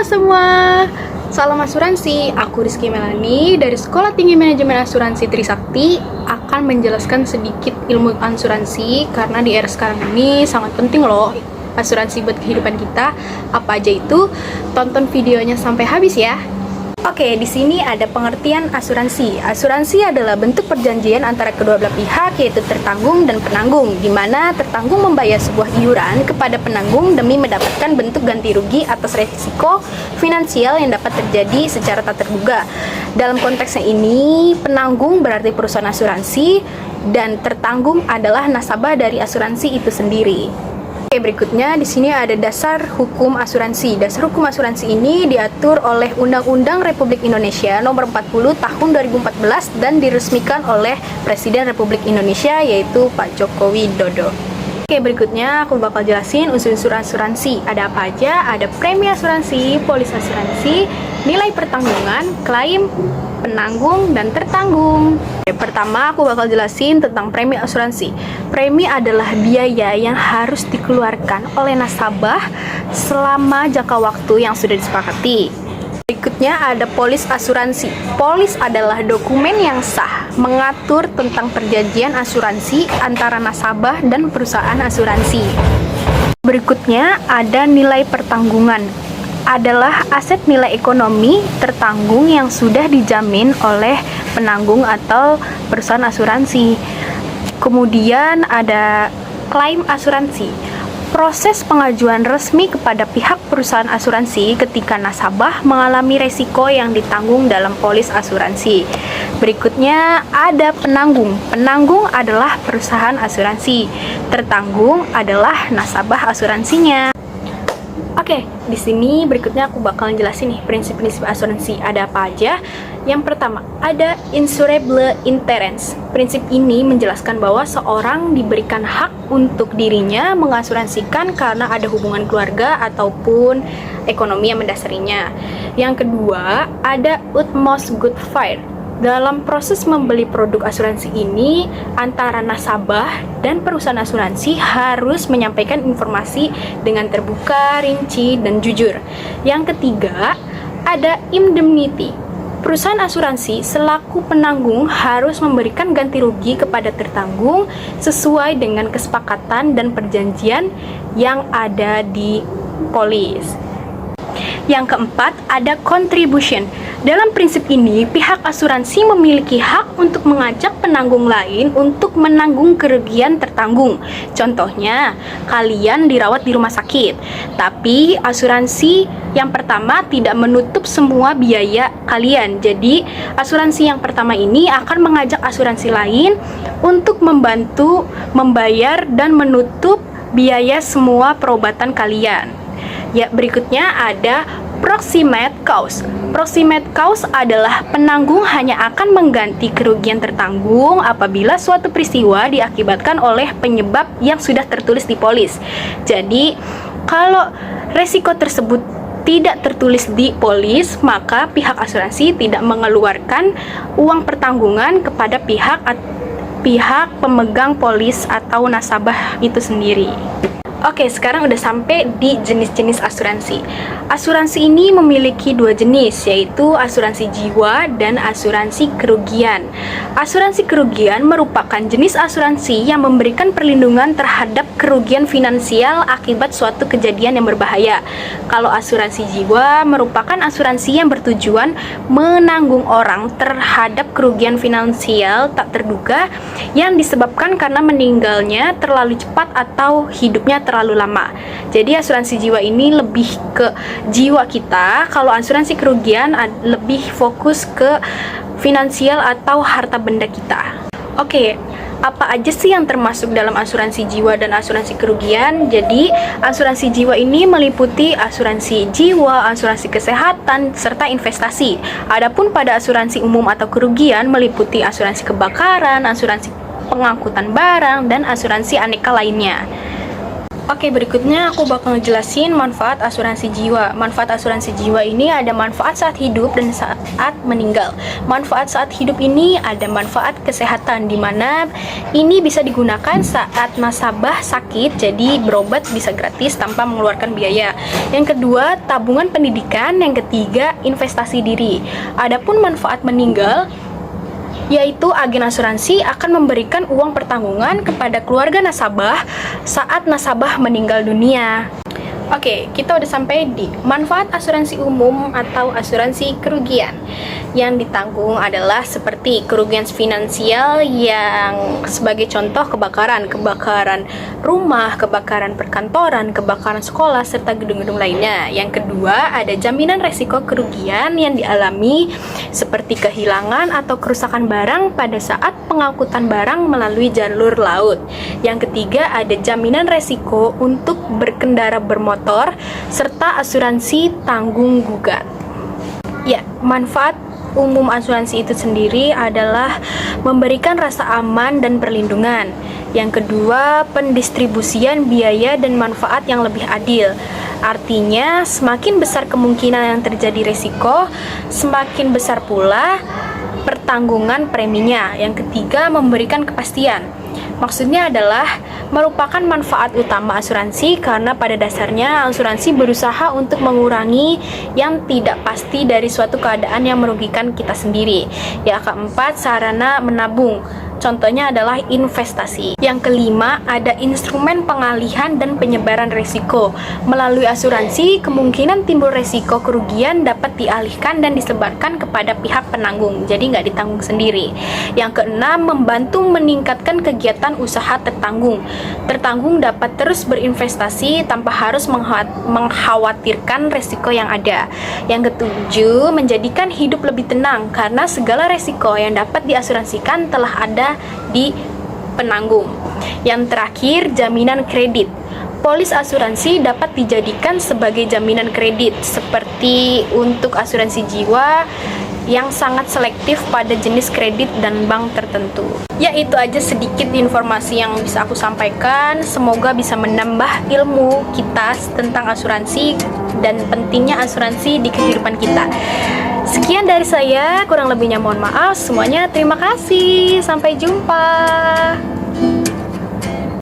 Halo semua, salam asuransi. Aku Rizky Melani dari Sekolah Tinggi Manajemen Asuransi Trisakti akan menjelaskan sedikit ilmu asuransi karena di era sekarang ini sangat penting loh asuransi buat kehidupan kita. Apa aja itu? Tonton videonya sampai habis ya. Oke, di sini ada pengertian asuransi. Asuransi adalah bentuk perjanjian antara kedua belah pihak, yaitu tertanggung dan penanggung, di mana tertanggung membayar sebuah iuran kepada penanggung demi mendapatkan bentuk ganti rugi atas resiko finansial yang dapat terjadi secara tak terduga. Dalam konteksnya ini, penanggung berarti perusahaan asuransi dan tertanggung adalah nasabah dari asuransi itu sendiri. Oke, berikutnya di sini ada dasar hukum asuransi. Dasar hukum asuransi ini diatur oleh Undang-Undang Republik Indonesia Nomor 40 Tahun 2014 dan diresmikan oleh Presiden Republik Indonesia yaitu Pak Joko Widodo. Oke, berikutnya aku bakal jelasin unsur-unsur asuransi. Ada apa aja? Ada premi asuransi, polis asuransi, nilai pertanggungan, klaim, penanggung, dan tertanggung. Pertama, aku bakal jelasin tentang premi asuransi. Premi adalah biaya yang harus dikeluarkan oleh nasabah selama jangka waktu yang sudah disepakati. Berikutnya ada polis asuransi. Polis adalah dokumen yang sah mengatur tentang perjanjian asuransi antara nasabah dan perusahaan asuransi. Berikutnya ada nilai pertanggungan. Adalah aset nilai ekonomi tertanggung yang sudah dijamin oleh penanggung atau perusahaan asuransi. Kemudian ada klaim asuransi. Proses pengajuan resmi kepada pihak perusahaan asuransi ketika nasabah mengalami resiko yang ditanggung dalam polis asuransi. Berikutnya ada penanggung. Penanggung adalah perusahaan asuransi. Tertanggung adalah nasabah asuransinya. Oke, di sini berikutnya aku bakal jelasin nih prinsip-prinsip asuransi. Ada apa aja? Yang pertama, ada insurable interest. Prinsip ini menjelaskan bahwa seorang diberikan hak untuk dirinya mengasuransikan karena ada hubungan keluarga ataupun ekonomi yang mendasarinya. Yang kedua, ada utmost good faith. Dalam proses membeli produk asuransi ini, antara nasabah dan perusahaan asuransi harus menyampaikan informasi dengan terbuka, rinci, dan jujur. Yang ketiga, ada indemnity. Perusahaan asuransi selaku penanggung harus memberikan ganti rugi kepada tertanggung sesuai dengan kesepakatan dan perjanjian yang ada di polis. Yang keempat, ada contribution. Dalam prinsip ini, pihak asuransi memiliki hak untuk mengajak penanggung lain untuk menanggung kerugian tertanggung. Contohnya, kalian dirawat di rumah sakit, tapi asuransi yang pertama tidak menutup semua biaya kalian. Jadi, asuransi yang pertama ini akan mengajak asuransi lain untuk membantu membayar dan menutup biaya semua perobatan kalian. Ya, berikutnya ada proximate cause. Proximate cause adalah penanggung hanya akan mengganti kerugian tertanggung apabila suatu peristiwa diakibatkan oleh penyebab yang sudah tertulis di polis. Jadi, kalau resiko tersebut tidak tertulis di polis, maka pihak asuransi tidak mengeluarkan uang pertanggungan kepada pihak pemegang polis atau nasabah itu sendiri. Oke, sekarang udah sampai di jenis-jenis asuransi. Asuransi ini memiliki dua jenis, yaitu asuransi jiwa dan asuransi kerugian. Asuransi kerugian merupakan jenis asuransi yang memberikan perlindungan terhadap kerugian finansial akibat suatu kejadian yang berbahaya. Kalau asuransi jiwa merupakan asuransi yang bertujuan menanggung orang terhadap kerugian finansial tak terduga yang disebabkan karena meninggalnya terlalu cepat atau hidupnya terlalu lama. Jadi asuransi jiwa ini lebih ke jiwa kita, kalau asuransi kerugian lebih fokus ke finansial atau harta benda kita. Oke, apa aja sih yang termasuk dalam asuransi jiwa dan asuransi kerugian? Jadi, asuransi jiwa ini meliputi asuransi jiwa, asuransi kesehatan, serta investasi. Adapun pada asuransi umum atau kerugian meliputi asuransi kebakaran, asuransi pengangkutan barang, dan asuransi aneka lainnya. Oke, berikutnya aku bakal ngejelasin manfaat asuransi jiwa. Manfaat asuransi jiwa ini ada manfaat saat hidup dan saat meninggal. Manfaat saat hidup ini ada manfaat kesehatan, di mana ini bisa digunakan saat nasabah sakit, jadi berobat bisa gratis tanpa mengeluarkan biaya. Yang kedua, tabungan pendidikan. Yang ketiga, investasi diri. Adapun manfaat meninggal, yaitu agen asuransi akan memberikan uang pertanggungan kepada keluarga nasabah saat nasabah meninggal dunia. Oke, kita udah sampai di manfaat asuransi umum atau asuransi kerugian. Yang ditanggung adalah seperti kerugian finansial yang sebagai contoh kebakaran rumah, kebakaran perkantoran, kebakaran sekolah, serta gedung-gedung lainnya. Yang kedua, ada jaminan resiko kerugian yang dialami seperti kehilangan atau kerusakan barang pada saat pengangkutan barang melalui jalur laut. Yang ketiga, ada jaminan resiko untuk berkendara bermotor serta asuransi tanggung gugat. Ya, manfaat umum asuransi itu sendiri adalah memberikan rasa aman dan perlindungan. Yang kedua, pendistribusian biaya dan manfaat yang lebih adil. Artinya, semakin besar kemungkinan yang terjadi risiko, semakin besar pula pertanggungan preminya. Yang ketiga, memberikan kepastian. Maksudnya adalah merupakan manfaat utama asuransi karena pada dasarnya asuransi berusaha untuk mengurangi yang tidak pasti dari suatu keadaan yang merugikan kita sendiri. Yang keempat, sarana menabung. Contohnya adalah investasi. Yang kelima, ada instrumen pengalihan dan penyebaran risiko. Melalui asuransi, kemungkinan timbul risiko kerugian dapat dialihkan dan disebarkan kepada pihak penanggung, jadi nggak ditanggung sendiri. Yang keenam, membantu meningkatkan kegiatan usaha tertanggung. Tertanggung dapat terus berinvestasi tanpa harus mengkhawatirkan risiko yang ada. Yang ketujuh, menjadikan hidup lebih tenang karena segala risiko yang dapat diasuransikan telah ada di penanggung. Yang terakhir, jaminan kredit. Polis asuransi dapat dijadikan sebagai jaminan kredit seperti untuk asuransi jiwa yang sangat selektif pada jenis kredit dan bank tertentu. Ya, itu aja sedikit informasi yang bisa aku sampaikan. Semoga bisa menambah ilmu kita tentang asuransi dan pentingnya asuransi di kehidupan kita. Sekian dari saya, kurang lebihnya mohon maaf semuanya. Terima kasih, sampai jumpa.